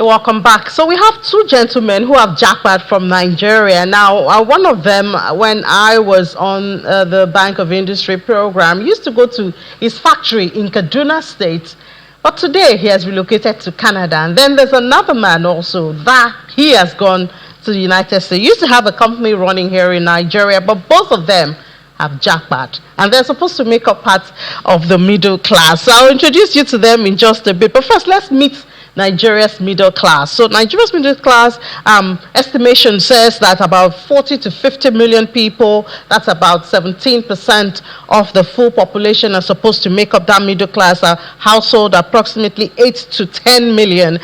welcome back. So we have two gentlemen who have jackpot from Nigeria. Now, one of them, when I was on the Bank of Industry program, used to go to his factory in Kaduna State, but today he has relocated to Canada. And then there's another man also that he has gone to the United States. He used to have a company running here in Nigeria, but both of them have jackpot, and they're supposed to make up part of the middle class. So I'll introduce you to them in just a bit, but first let's meet Nigeria's middle class. So Nigeria's middle class estimation says that about 40 to 50 million people, that's about 17% of the full population, are supposed to make up that middle class household, approximately 8 to 10 million.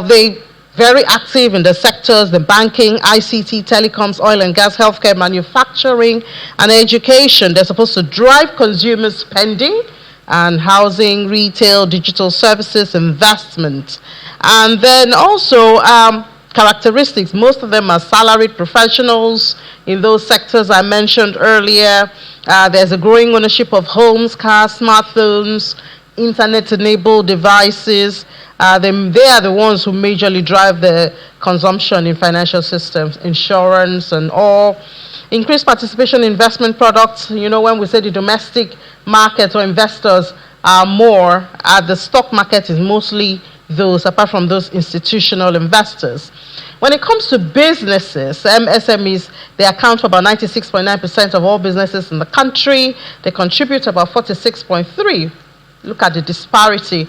They very active in the sectors, the banking, ICT, telecoms, oil and gas, healthcare, manufacturing, and education. They're supposed to drive consumer spending and housing, retail, digital services, investment. And then also characteristics. Most of them are salaried professionals in those sectors I mentioned earlier. There's a growing ownership of homes, cars, smartphones, internet-enabled devices. They are the ones who majorly drive the consumption in financial systems, insurance and all. Increased participation in investment products. You know, when we say the domestic market or investors are more, the stock market is mostly those, apart from those institutional investors. When it comes to businesses, MSMEs, they account for about 96.9% of all businesses in the country. They contribute about 46.3%. Look at the disparity.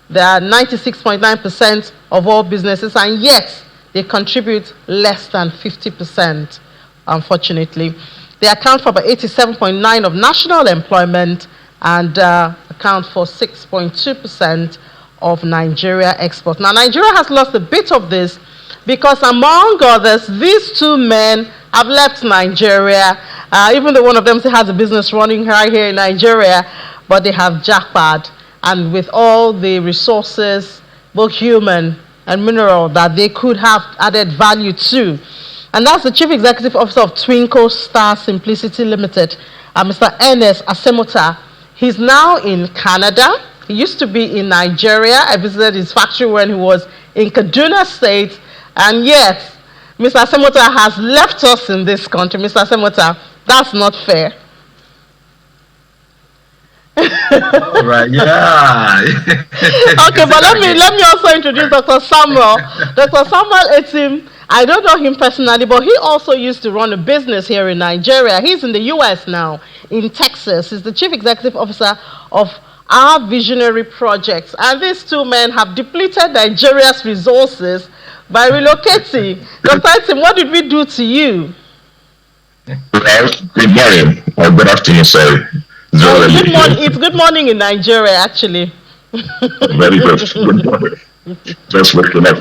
There are 96.9% of all businesses, and yet they contribute less than 50%, unfortunately. They account for about 87.9% of national employment and account for 6.2% of Nigeria export. Now, Nigeria has lost a bit of this because, among others, these two men have left Nigeria. Even though one of them still has a business running right here in Nigeria, but they have jackpot. And with all the resources, both human and mineral, that they could have added value to. And that's the Chief Executive Officer of Twinkle Star Simplicity Limited, Mr. Ernest Asemota. He's now in Canada. He used to be in Nigeria. I visited his factory when he was in Kaduna State. And yet, Mr. Asemota has left us in this country. Mr. Asemota, that's not fair. Right, yeah. Okay, but let me also introduce Dr. Samuel. Dr. Samuel Etim, I don't know him personally, but he also used to run a business here in Nigeria. He's in the US now, in Texas. He's the Chief Executive Officer of our visionary projects. And these two men have depleted Nigeria's resources by relocating. Dr. Etim, what did we do to you? Well, good morning, or good afternoon, sorry. Good morning. It's good morning in Nigeria, actually. Very good. Good morning. Just waking up.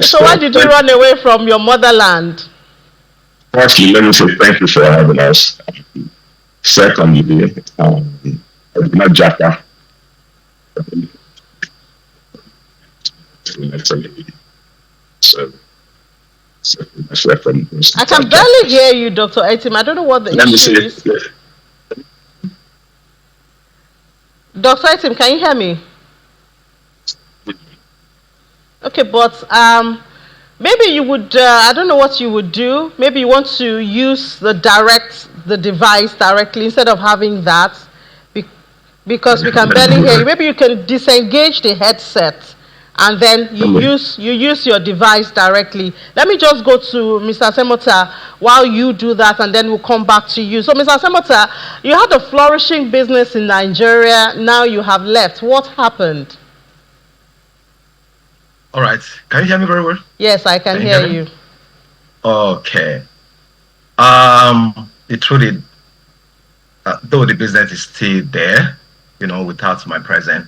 So why did you run away from your motherland? Firstly, let me say thank you for having us. Secondly, not Jaka. So I can barely hear you, Dr. Etim. I don't know what the issue is. Dr. Etim, can you hear me? Okay, but maybe you would, I don't know what you would do. Maybe you want to use the device directly instead of having that, because we can barely hear you. Maybe you can disengage the headset and then you use your device directly. Let me just go to Mr. Asemota while you do that, and then we'll come back to you. So, Mr. Asemota, you had a flourishing business in Nigeria. Now you have left. What happened? All right. Can you hear me very well? Yes, I can hear you. Okay. It truly, though the business is still there, you know, without my presence,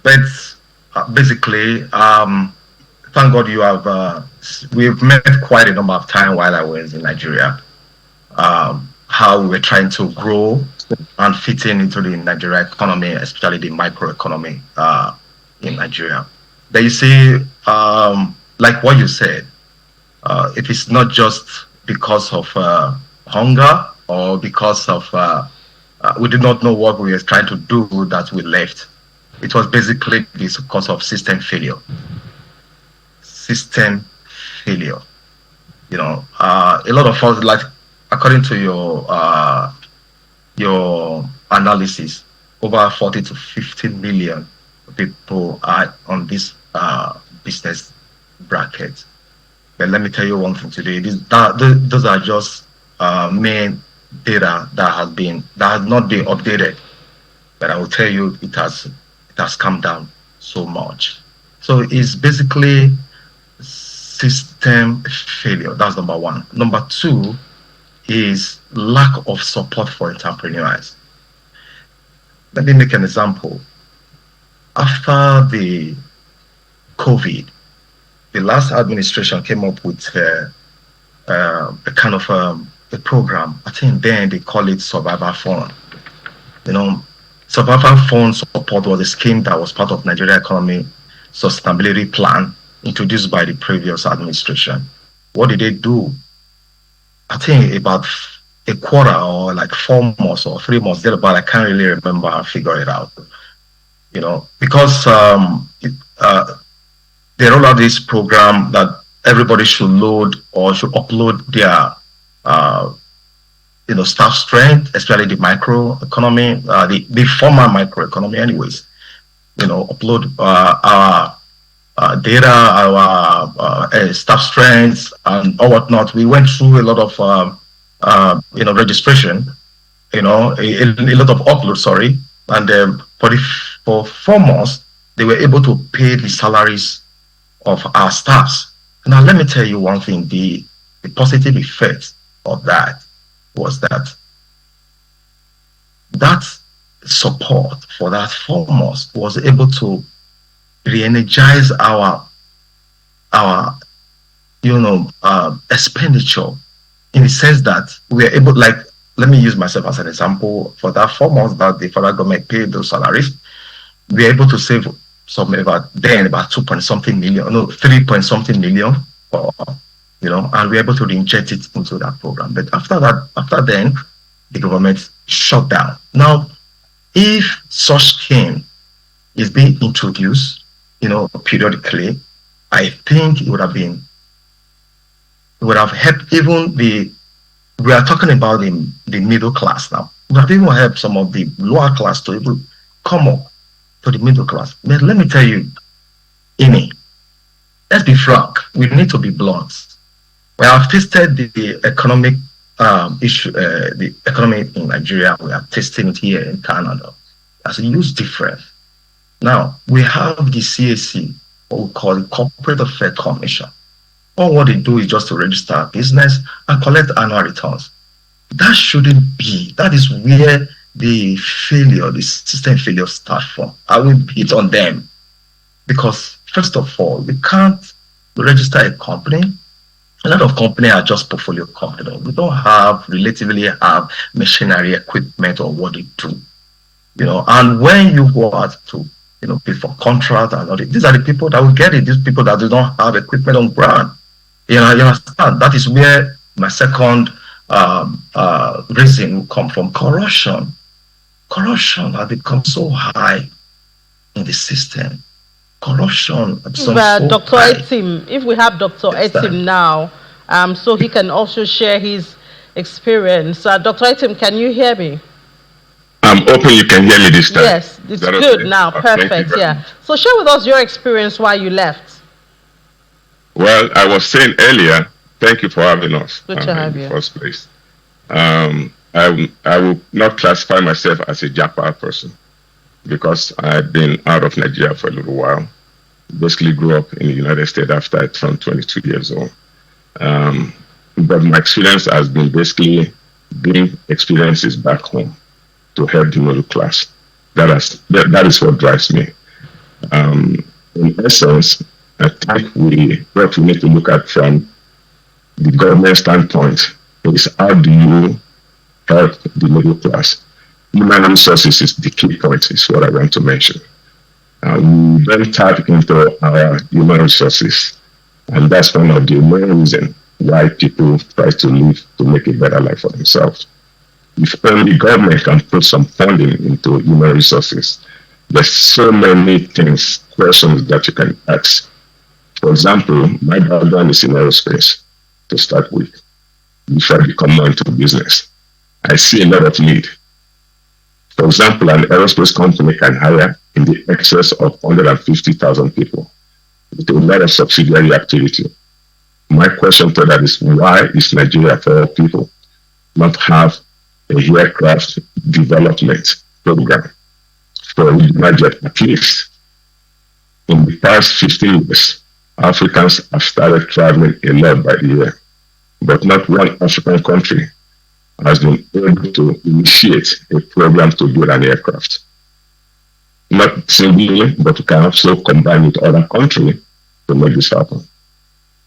but basically, thank God you have, we've met quite a number of time while I was in Nigeria, how we were trying to grow and fit into the Nigeria economy, especially the microeconomy in Nigeria. But you see, like what you said, it is not just because of hunger or because of, we did not know what we were trying to do that we left. It was basically because of system failure. system failure. A lot of us, like according to your analysis, over 40 to 50 million people are on this business bracket. But let me tell you one thing today. Those are just main data that has not been updated. But I will tell you, it has come down so much. So it's basically system failure. That's number one. Number two is lack of support for entrepreneurs. Let me make an example. After the COVID, the last administration came up with a kind of a program. I think then they call it Survivor Fund. Survivor Fund support was a scheme that was part of Nigerian economy sustainability plan introduced by the previous administration. What did they do? I think about a quarter or like 4 months or 3 months, thereabout. I can't really remember and figure it out. Because they roll out this program that everybody should load or should upload their staff strength, especially the micro economy, the former micro economy anyways. Upload our data, our staff strengths and all whatnot. We went through a lot of registration, a lot of upload, sorry. And for 4 months, they were able to pay the salaries of our staffs. Now, let me tell you one thing, the positive effect of that was that support for that 4 months was able to re-energize our expenditure, in the sense that we are able, like, let me use myself as an example. For that 4 months that the federal government paid those salaries, we are able to save about 2 point something million, no, 3 point something million, and we're able to reinject it into that program. But after then, the government shut down. Now, if such scheme is being introduced, periodically, I think it would have helped even we are talking about the middle class now. It would have even helped some of the lower class to even come up to the middle class. But let me tell you, Amy, let's be frank, we need to be blunt. We have tasted the economic issue, the economy in Nigeria. We are tasting it here in Canada. There's a huge difference. Now, we have the CAC, what we call the Corporate Affairs Commission. All what they do is just to register a business and collect annual returns. That shouldn't be. That is where the system failure starts from. I will beat on them because, first of all, we can't register a company. A lot of companies are just portfolio companies. We don't relatively have machinery, equipment, or what they do. And when you go out to pay for contract and all that, these are the people that will get it. These people that do not have equipment on ground. You understand? That is where my second reason will come from. Corruption. Corruption has become so high in the system. Corruption has become so Dr. high. Etim, if we have Dr. Etim now, so he can also share his experience. Dr. Etim, can you hear me? I'm hoping you can hear me this time. Yes, it's good okay? now. Perfect. Yeah. So share with us your experience while you left. Well, I was saying earlier, thank you for having us. Good to have in you. the first place. I will not classify myself as a Japa person because I've been out of Nigeria for a little while. Basically grew up in the United States after I turned 22 years old. But my experience has been basically doing experiences back home to help the middle class. That is what drives me. In essence, I think what we need to look at from the government standpoint is how do you help the middle class? Human resources is the key point, is what I want to mention. We then tap into our human resources, and that's one of the main reasons why people try to live to make a better life for themselves. If only government can put some funding into human resources, there's so many questions that you can ask For example, my background is in aerospace to start with. Before I become more into business, I see a lot of need. For example, an aerospace company can hire in the excess of 150,000 people with a lot of subsidiary activity. My question to that is, why is Nigeria, for all people, not have a aircraft development program for regional jet? At least in the past 15 years, Africans have started traveling a lot by the year, but not one African country has been able to initiate a program to build an aircraft. Not singly, but we can also combine with other countries to make this happen.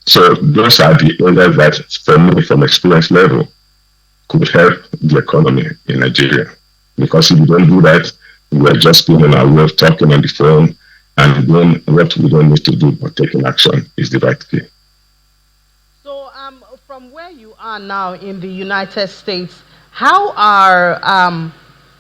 So those are the areas that, for me, from experience level, could help the economy in Nigeria. Because if we don't do that, we're just spinning our wheel, talking on the phone, and doing what we don't need to do, but taking action is the right thing. So, from where you are now in the United States, how are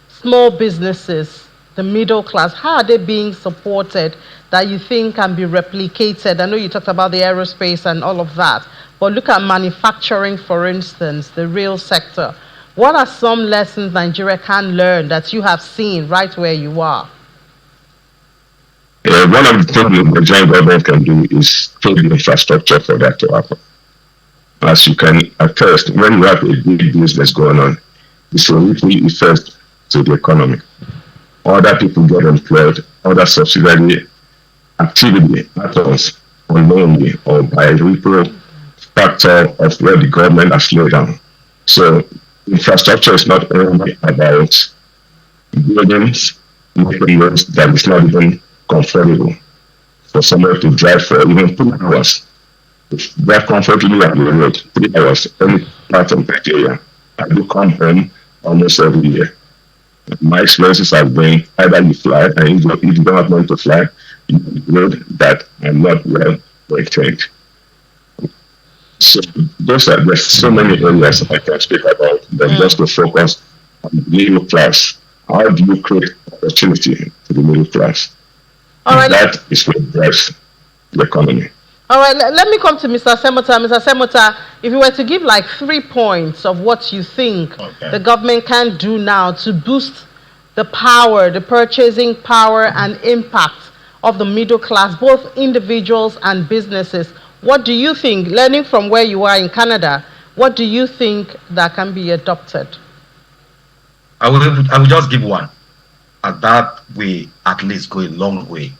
small businesses, the middle class, how are they being supported that you think can be replicated? I know you talked about the aerospace and all of that, but look at manufacturing, for instance, the real sector. What are some lessons Nigeria can learn that you have seen right where you are? One of the things the Nigerian government can do is create the infrastructure for that to happen. As you can attest, when you have a big business going on, it's a ripple effect to the economy. Other people get employed, other subsidiary activity happens unknowingly or by ripple factor of where the government has slowed down. So infrastructure is not only about buildings, making roads that is not even comfortable for someone to drive for even 2 hours. If they're comfortable on the road, 3 hours, any part of Nigeria, I do come home almost every year. My experiences have been either you fly, and if you don't have money to fly, you road that are not well maintained. So there's so many areas I can speak about, but just to focus on the middle class. How do you create opportunity to the middle class? All right. That is what drives the economy. All right, let me come to Mr. Semota. Mr. Semota, if you were to give like 3 points of what you think the government can do now to boost the power, the purchasing power and impact of the middle class, both individuals and businesses, what do you think, learning from where you are in Canada, what do you think that can be adopted? I will just give one. And that will at least go a long way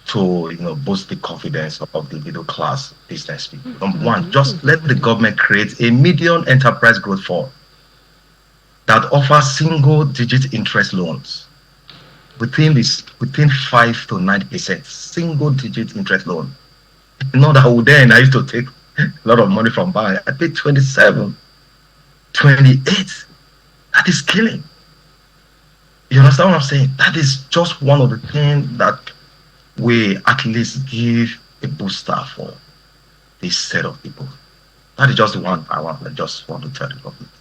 to boost the confidence of the middle class business people. Number one, just let the government create a medium enterprise growth fund that offers single-digit interest loans within 5 to 9%, single-digit interest loan. Then I used to take a lot of money from bank. I paid 27, 28. That is killing. You understand what I'm saying? That is just one of the things that we at least give a booster for this set of people. That is just the one I just want to tell the government.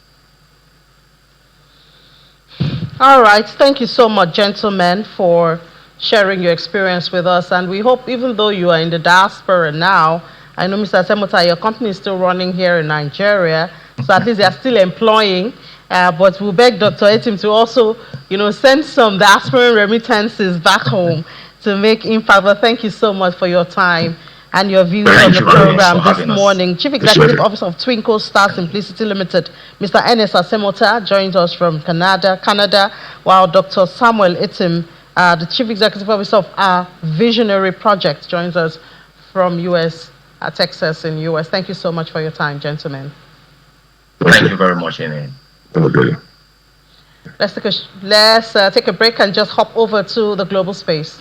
All right. Thank you so much, gentlemen, for sharing your experience with us. And we hope, even though you are in the diaspora now, I know, Mr. Semota, your company is still running here in Nigeria, so at least they are still employing. But we beg Dr. Etim to also, send some diaspora remittances back home to make impact. But thank you so much for your time and your views on the program this morning. Chief Executive Officer of Twinkle Star Simplicity Limited, Mr. Ernest Asemota, joins us from Canada, while Dr. Samuel Etim, the Chief Executive Officer of our Visionary Project, joins us from US, Texas in US. Thank you so much for your time, gentlemen. Thank you very much, Ine. Let's take a break and just hop over to the global space.